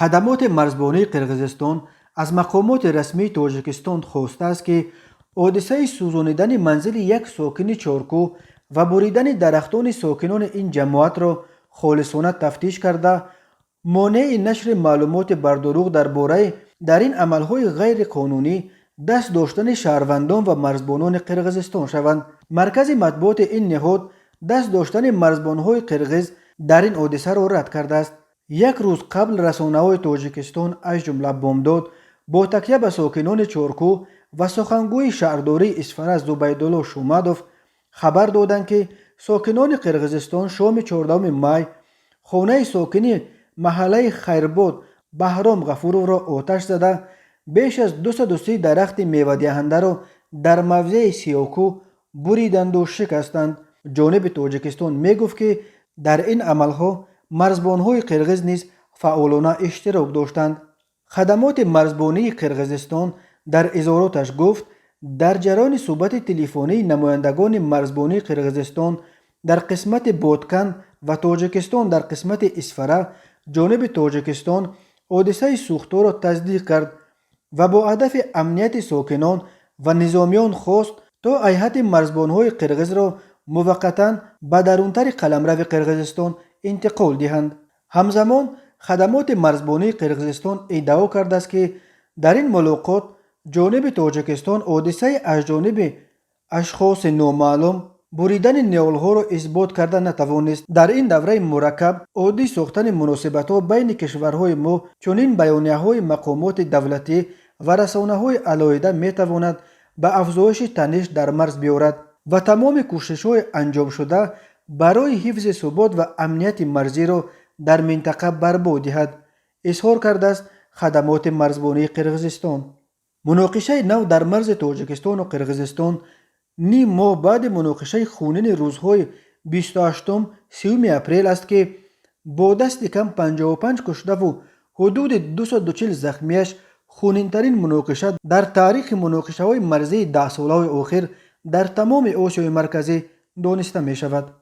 خدمات مرزبانی قرقیزستان از مقامات رسمی تاجیکستان خواسته است که حادثه سوزانیدن منزل یک ساکن چارکو و بریدن درختان ساکنان این جماعت را خالصانه تفتیش کرده مانع نشر معلومات بر دروغ درباره در این عملهای غیر قانونی دست داشتن شهروندان و مرزبانان قرقیزستان شوند. مرکز مطبوعات این نهاد دست داشتن مرزبانهای قرقیز در این حادثه را رد کرده است. یک روز قبل رسانه‌های تاجیکستان از جمله بامداد با تکیه به ساکنان چارکو و سخنگوی شهرداری اصفهان زبیدالله شومدوف خبر دادند که ساکنان قرقیزستان شام 14 می خانه ساکنی محله خیرباد بهرام غفورов را آتش زده بیش از 230 درخت میوه دهنده را در موضع سیاکو بریدند و شکستند. جانب تاجیکستان میگفت که در این عملها مرزبانهای قرقیز نیز فعالانه اشتراک داشتند. خدمات مرزبانی قرقیزستان در اظهاراتش گفت در جریان صحبت تلفنی نمایندگان مرزبانی قرقیزستان در قسمت بادکن و تاجیکستان در قسمت اصفهان جانب تاجیکستان حادثه سوختار را تصدیق کرد و با هدف امنیت ساکنان و نظامیان خواست تا هیئت مرزبانهای قرقیز را موقتا به درونتر قلمرو قرقیزستان انتقال دهند. همزمان خدمات مرزبانی قرقیزستان ادعا کرده است که در این ملاقات جانب تاجیکستان حادثه از جانب اشخاص نامعلوم بریدن نیالها را اثبات کرده نتوانست. در این دوره مرکب عادی ساختن مناسبت‌ها بین کشورهای ما چنین بیانیه‌های مقامات دولتی و رسانه‌های علیحده می‌تواند به افزایش تنش در مرز بیاورد و تمام کوشش‌های انجام شده برای حفظ ثبات و امنیت مرزی را در منطقه برباد دهد، اظهار کرده است خدمات مرزبانی قرقیزستان. مناقشه نو در مرز تاجیکستان و قرقیزستان نیم ماه بعد مناقشه خونین روزهای 28 30 اپریل است که با دست کم 55 کشته و حدود 240 زخمیش خونینترین مناقشه در تاریخ مناقشه های مرزی 10 ساله اخیر در تمام آسیای مرکزی دانسته می شود.